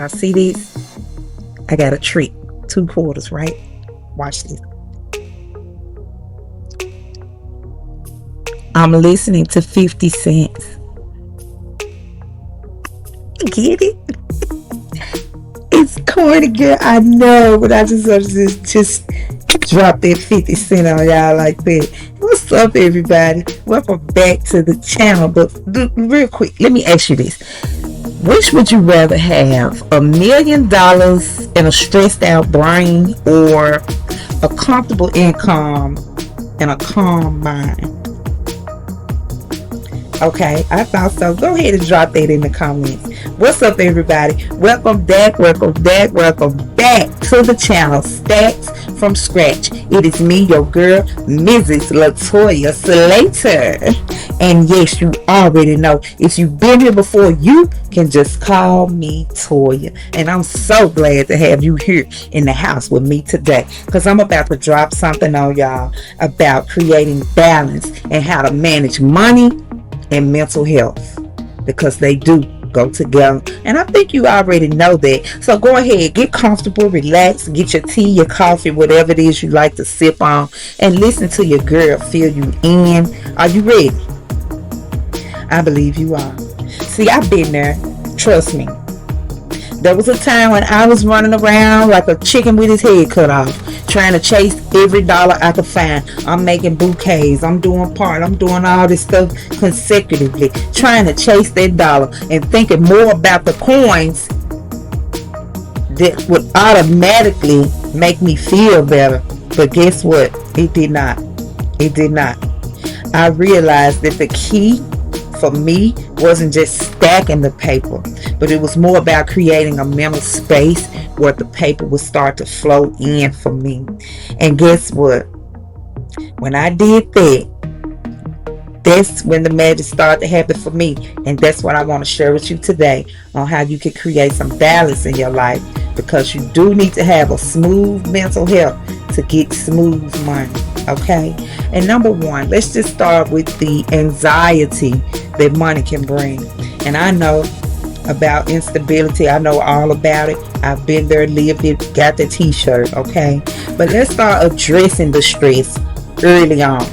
Y'all see this? I got a trick. 2 quarters, right? Watch this. I'm listening to 50 cents. Get it? It's corny, girl. I know, but I just want to just drop that 50 cent on y'all like that. What's up, everybody? Welcome back to the channel. But real quick, let me ask you this. Which would you rather have? $1,000,000 and a stressed out brain, or a comfortable income and a calm mind? Okay, I thought so. Go ahead and drop that in the comments. What's up, everybody? Welcome back to the channel, Stacks from Scratch. It is me, your girl, Mrs. Latoya Slater. And yes, you already know, if you've been here before, you can just call me Toya. And I'm so glad to have you here in the house with me today, because I'm about to drop something on y'all about creating balance and how to manage money and mental health, because they do go together, and I think you already know that. So go ahead, get comfortable, relax, get your tea, your coffee, whatever it is you like to sip on, and listen to your girl fill you in. Are you ready? I believe you are. See, I've been there. Trust me. There was a time when I was running around like a chicken with his head cut off, trying to chase every dollar I could find. I'm making bouquets, I'm doing I'm doing all this stuff consecutively, trying to chase that dollar and thinking more about the coins that would automatically make me feel better. But guess what? It did not. It did not. I realized that the key for me wasn't just stacking the paper, but it was more about creating a mental space where the paper would start to flow in for me. And guess what? When I did that, that's when the magic started to happen for me. And that's what I want to share with you today, on how you can create some balance in your life, because you do need to have a smooth mental health to get smooth money. Okay? And number one, let's just start with the anxiety that money can bring. And I know about instability. I know all about it. I've been there, lived it, got the t-shirt. Okay? But let's start addressing the stress early on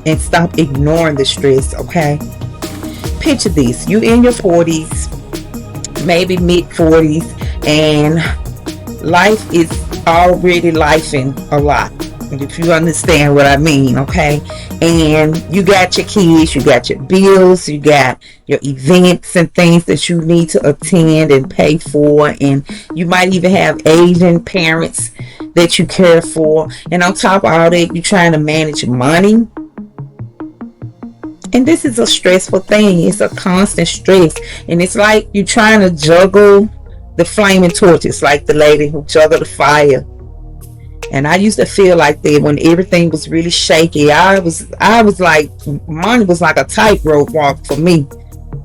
and stop ignoring the stress. Okay? Picture this. You in your 40s, maybe mid 40s, and life is already lifing a lot, if you understand what I mean. Okay? And you got your kids, you got your bills, you got your events and things that you need to attend and pay for, and you might even have aging parents that you care for. And on top of all that, you're trying to manage money. And this is a stressful thing. It's a constant stress. And it's like you're trying to juggle the flaming torches, like the lady who juggled the fire. And I used to feel like that when everything was really shaky. I was like, money was like a tightrope walk for me.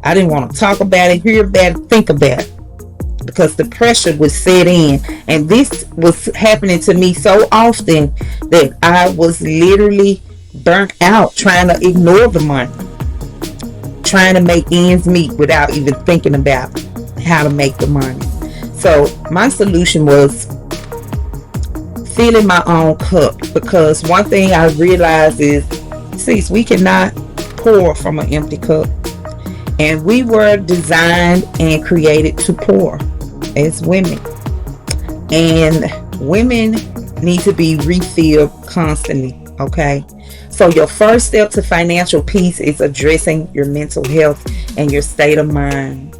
I didn't want to talk about it, hear about it, think about it, because the pressure would set in. And this was happening to me so often that I was literally burnt out trying to ignore the money, trying to make ends meet without even thinking about how to make the money. So my solution was filling my own cup, because one thing I realized is, sis, we cannot pour from an empty cup. And we were designed and created to pour as women. And women need to be refilled constantly. Okay? So your first step to financial peace is addressing your mental health and your state of mind.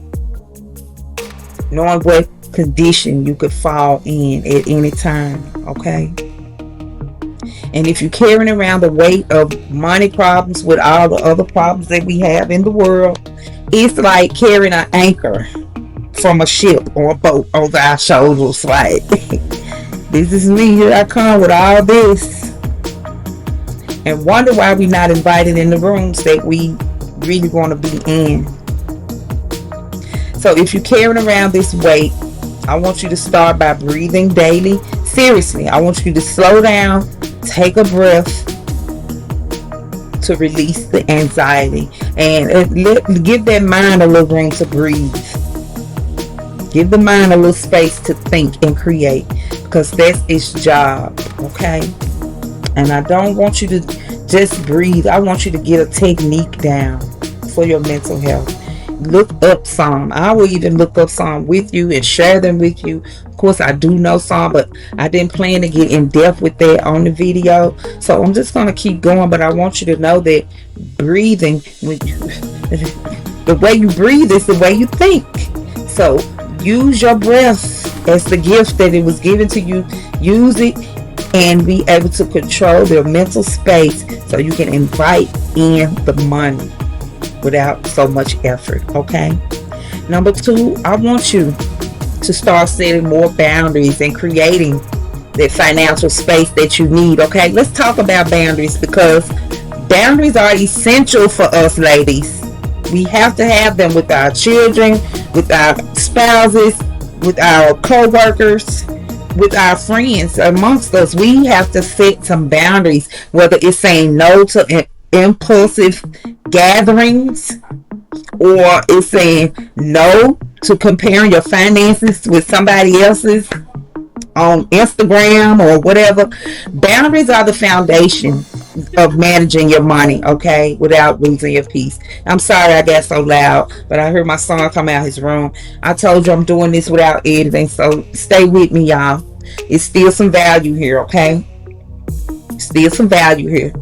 Knowing what condition you could fall in at any time. Okay? And if you're carrying around the weight of money problems with all the other problems that we have in the world, it's like carrying an anchor from a ship or a boat over our shoulders. Like, this is me, here I come with all this, and wonder why we're not invited in the rooms that we really want to be in. So if you're carrying around this weight, I want you to start by breathing daily. Seriously, I want you to slow down, take a breath to release the anxiety, and give that mind a little room to breathe. Give the mind a little space to think and create, because that's its job, okay? And I don't want you to just breathe. I want you to get a technique down for your mental health. Look up some. I will even look up some with you and share them with you. Of course, I do know some, but I didn't plan to get in depth with that on the video. So I'm just going to keep going, but I want you to know that breathing, the way you breathe is the way you think. So use your breath as the gift that it was given to you. Use it and be able to control your mental space so you can invite in the money without so much effort, okay? Number 2, I want you to start setting more boundaries and creating that financial space that you need, okay? Let's talk about boundaries, because boundaries are essential for us ladies. We have to have them with our children, with our spouses, with our co-workers, with our friends, amongst us. We have to set some boundaries, whether it's saying no to impulsive gatherings, or it's saying no to comparing your finances with somebody else's on Instagram or whatever. Boundaries are the foundation of managing your money, okay, without losing your peace. I'm sorry I got so loud, but I heard my son come out his room. I told you I'm doing this without editing, so stay with me, y'all. It's still some value here, okay? Still some value here.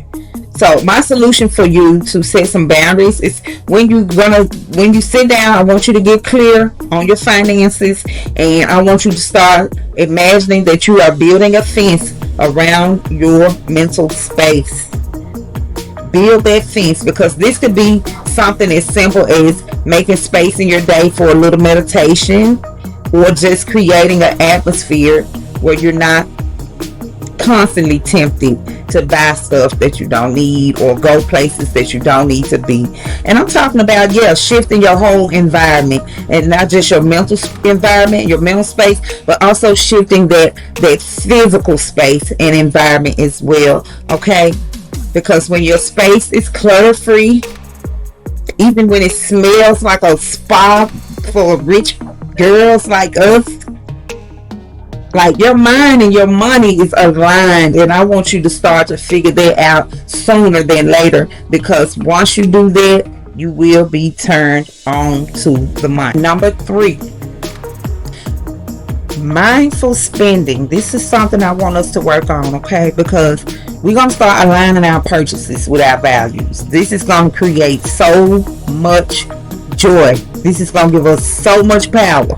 So my solution for you to set some boundaries is when you sit down, I want you to get clear on your finances, and I want you to start imagining that you are building a fence around your mental space. Build that fence, because this could be something as simple as making space in your day for a little meditation, or just creating an atmosphere where you're not constantly tempted to buy stuff that you don't need or go places that you don't need to be. And I'm talking about, shifting your whole environment, and not just your mental environment, your mental space, but also shifting that physical space and environment as well, okay? Because when your space is clutter free, even when it smells like a spa for rich girls like us, like your mind and your money is aligned, and I want you to start to figure that out sooner than later, because once you do that, you will be turned on to the money. Number 3, mindful spending. This is something I want us to work on, okay? Because we're going to start aligning our purchases with our values. This is going to create so much joy. This is going to give us so much power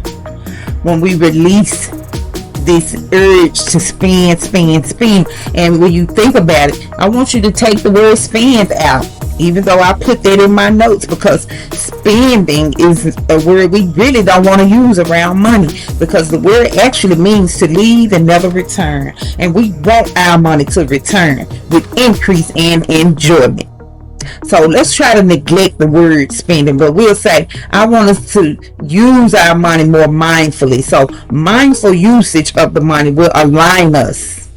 when we release this urge to spend. And when you think about it, I want you to take the word spend out, even though I put that in my notes, because spending is a word we really don't want to use around money, because the word actually means to leave and never return, and we want our money to return with increase and enjoyment. So let's try to neglect the word spending, but we'll say, I want us to use our money more mindfully. So mindful usage of the money will align us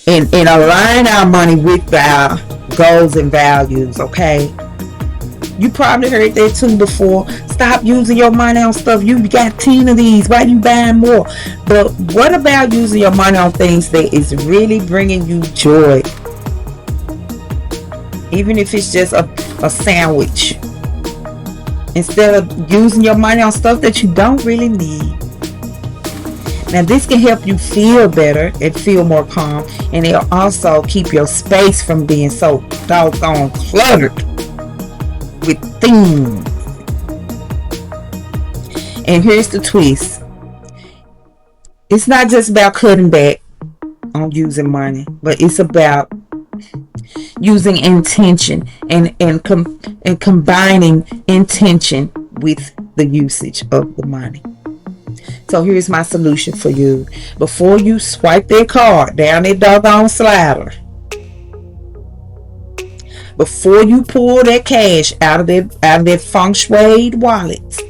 and align our money with our goals and values, okay? You probably heard that too before. Stop using your money on stuff. You got 10 of these. Why you buying more? But what about using your money on things that is really bringing you joy? Even if it's just a sandwich, instead of using your money on stuff that you don't really need. Now this can help you feel better and feel more calm, and it'll also keep your space from being so doggone cluttered with things. And here's the twist. It's not just about cutting back on using money, but it's about using intention and combining intention with the usage of the money. So here's my solution for you. Before you swipe that card down that doggone slider, before you pull that cash out of that feng shui wallet,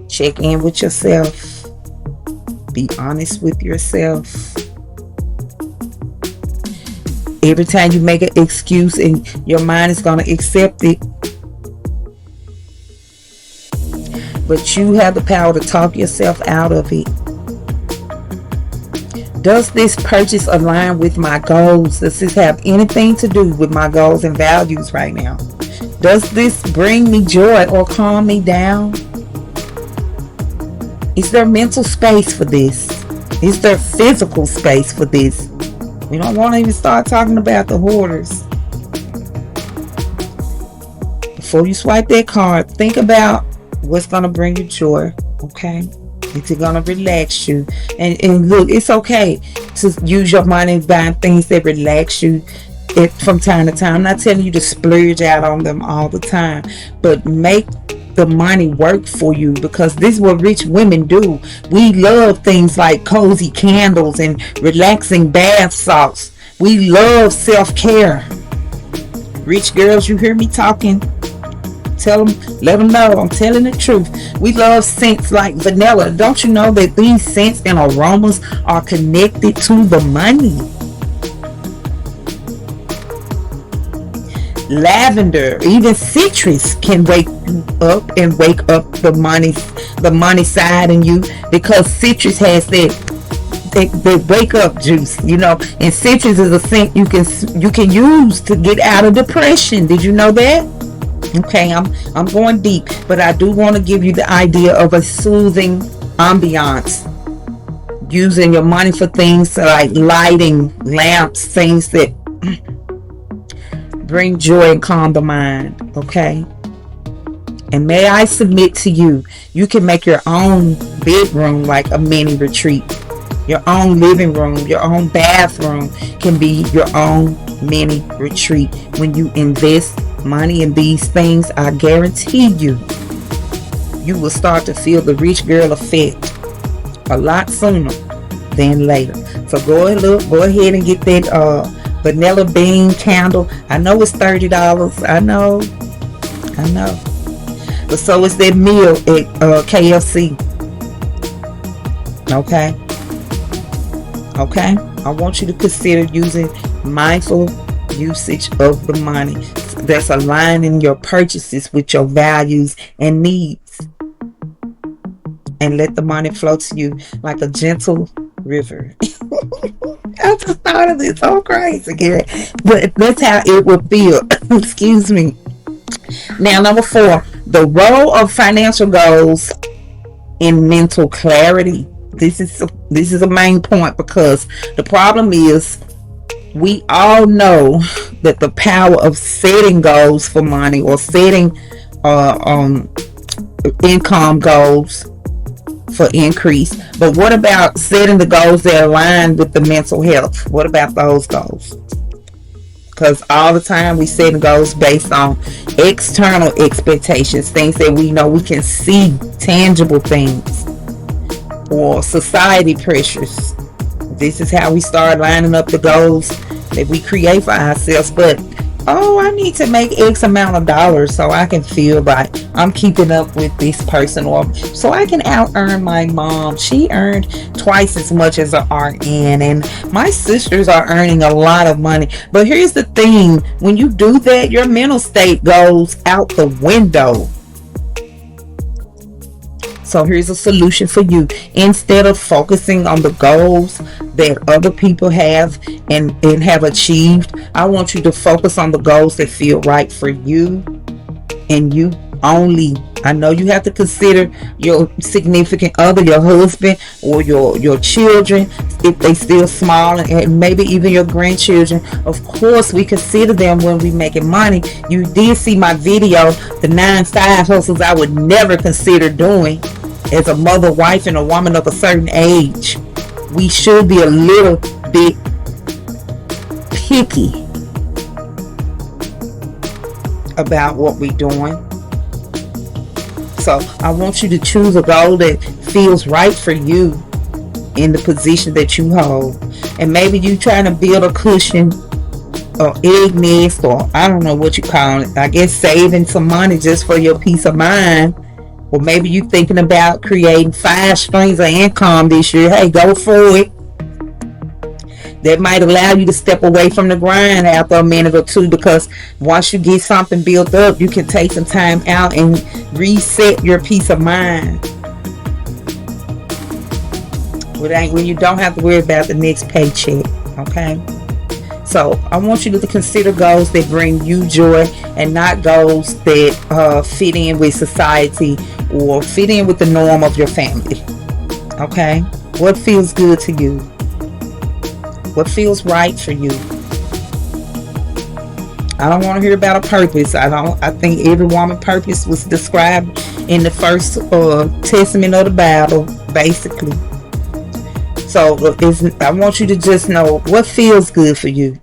check in with yourself. Be honest with yourself. Every time you make an excuse and your mind is going to accept it. but you have the power to talk yourself out of it. Does this purchase align with my goals? Does this have anything to do with my goals and values right now? Does this bring me joy or calm me down? Is there mental space for this? Is there physical space for this? We don't want to even start talking about the hoarders. Before you swipe that card, think about what's going to bring you joy, okay? It's going to relax you. And look, it's okay to use your money buying things that relax you from time to time. I'm not telling you to splurge out on them all the time, but make the money work for you, because this is what rich women do. We love things like cozy candles and relaxing bath salts. We love self-care. Rich girls, you hear me talking? Tell them, let them know I'm telling the truth. We love scents like vanilla. Don't you know that these scents and aromas are connected to the money? Lavender, even citrus can wake you up and wake up the money side in you, because citrus has that wake up juice, you know. And citrus is a scent you can use to get out of depression. Did you know that? Okay, I'm going deep, but I do want to give you the idea of a soothing ambiance. Using your money for things like lighting lamps, things that bring joy and calm the mind, okay? And may I submit to you, you can make your own bedroom like a mini retreat. Your own living room, your own bathroom can be your own mini retreat. When you invest money in these things, I guarantee you will start to feel the rich girl effect a lot sooner than later. So go ahead and get that vanilla bean candle. I know it's $30. I know. But so is that meal at KFC. Okay. I want you to consider using mindful usage of the money that's aligning your purchases with your values and needs, and let the money flow to you like a gentle river. I just thought of this so crazy, Gary, but that's how it would feel. Excuse me. Now, number 4, the role of financial goals in mental clarity. This is a main point, because the problem is, we all know that the power of setting goals for money, or setting income goals for increase. But what about setting the goals that align with the mental health? What about those goals? Because all the time we set goals based on external expectations, things that we know we can see, tangible things, or society pressures. This is how we start lining up the goals that we create for ourselves. But I need to make X amount of dollars so I can feel like I'm keeping up with this person, or so I can out earn my mom. She earned twice as much as an RN, and my sisters are earning a lot of money. But here's the thing, when you do that, your mental state goes out the window. So here's a solution for you. Instead of focusing on the goals that other people have and have achieved, I want you to focus on the goals that feel right for you and you only. I know you have to consider your significant other, your husband, or your children, if they still small, and maybe even your grandchildren. Of course, we consider them when we making money. You did see my video, the 9 side hustles I would never consider doing as a mother, wife, and a woman of a certain age. We should be a little bit picky about what we're doing. So I want you to choose a goal that feels right for you in the position that you hold. And maybe you trying to build a cushion or egg nest, or I don't know what you call it. I guess saving some money just for your peace of mind. Or maybe you thinking about creating 5 streams of income this year. Hey, go for it. That might allow you to step away from the grind after a minute or two, because once you get something built up, you can take some time out and reset your peace of mind. When you don't have to worry about the next paycheck. Okay? So I want you to consider goals that bring you joy and not goals that fit in with society or fit in with the norm of your family. Okay? What feels good to you? What feels right for you? I don't want to hear about a purpose. I think every woman's purpose was described in the first testament of the Bible, basically. So I want you to just know what feels good for you.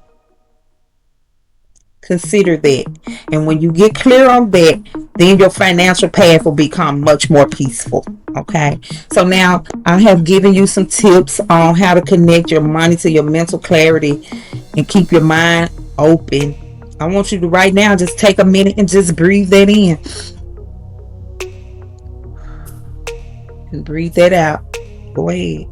Consider that. And when you get clear on that, then your financial path will become much more peaceful. Okay? So now I have given you some tips on how to connect your money to your mental clarity and keep your mind open. I want you to right now just take a minute and just breathe that in. And breathe that out. Go ahead.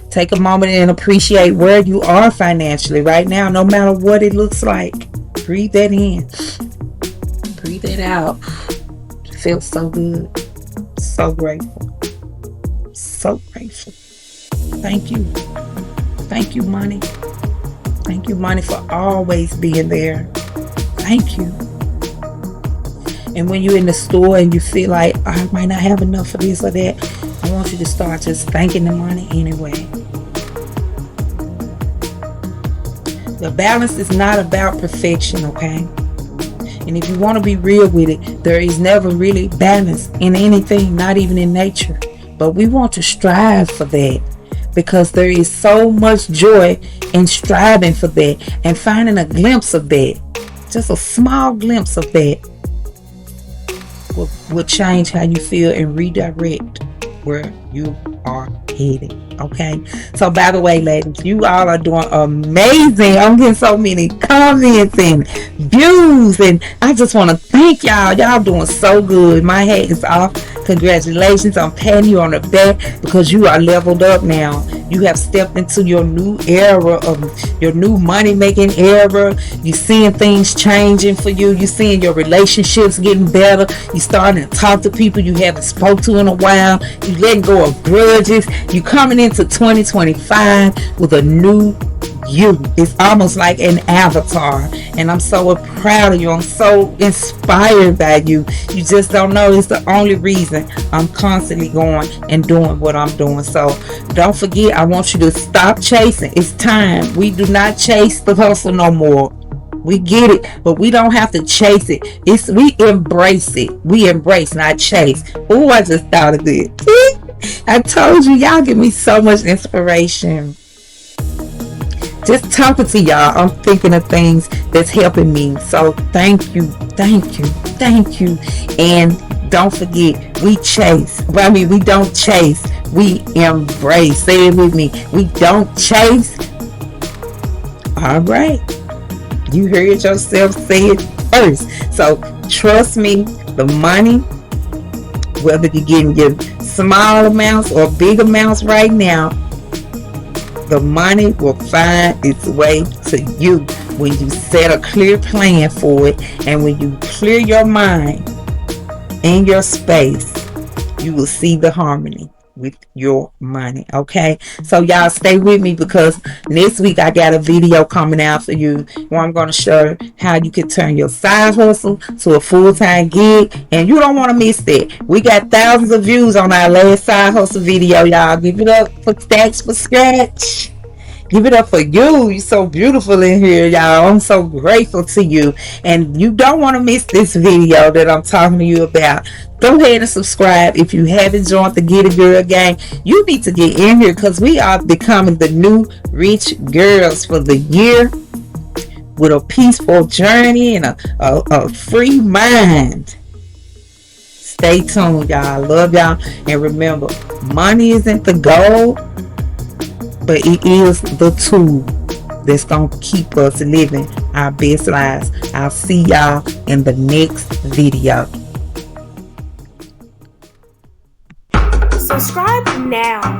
Take a moment and appreciate where you are financially right now, no matter what it looks like. Breathe that in. Breathe that out. It feels so good. So grateful. So grateful. Thank you. Thank you, money. Thank you, money, for always being there. Thank you. And when you're in the store and you feel like, I might not have enough for this or that, I want you to start just thanking the money anyway. The balance is not about perfection, okay? And if you want to be real with it, there is never really balance in anything, not even in nature. But we want to strive for that, because there is so much joy in striving for that and finding a glimpse of that. Just a small glimpse of that will change how you feel and redirect where you are headed. Okay? So by the way, ladies, you all are doing amazing. I'm getting so many comments and views, and I just want to thank y'all. Y'all doing so good. My hat is off. Congratulations. I'm patting you on the back because you are leveled up now. You have stepped into your new era of your new money making era. You seeing things changing for you. You seeing your relationships getting better. You starting to talk to people you haven't spoke to in a while. You letting go of grudges. You coming into 2025 with a new you. It's almost like an avatar, and I'm so proud of you. I'm so inspired by you. You just don't know. It's the only reason I'm constantly going and doing what I'm doing. So don't forget, I want you to stop chasing. It's time. We do not chase the hustle no more. We get it, but we don't have to chase it. We embrace it. We embrace, not chase. Oh, I just thought of it. I told you, y'all give me so much inspiration. Just talking to y'all, I'm thinking of things that's helping me. So thank you. And don't forget, we chase. Well, we don't chase. We embrace. Say it with me. We don't chase. All right. You heard yourself say it first. So trust me, the money, whether you're getting your small amounts or big amounts right now, the money will find its way to you when you set a clear plan for it, and when you clear your mind and your space, you will see the harmony with your money. Okay, so y'all stay with me, because next week I got a video coming out for you where I'm going to show how you can turn your side hustle to a full-time gig, and you don't want to miss that. We got thousands of views on our last side hustle video. Y'all give it up for Stacks for Scratch. Give it up for you. You're so beautiful in here, y'all. I'm so grateful to you. And you don't want to miss this video that I'm talking to you about. Go ahead and subscribe. If you haven't joined the Get a Girl gang, you need to get in here, because we are becoming the new rich girls for the year, with a peaceful journey and a free mind. Stay tuned, y'all. I love y'all. And remember, money isn't the goal, but it is the tool that's going to keep us living our best lives. I'll see y'all in the next video. Subscribe now.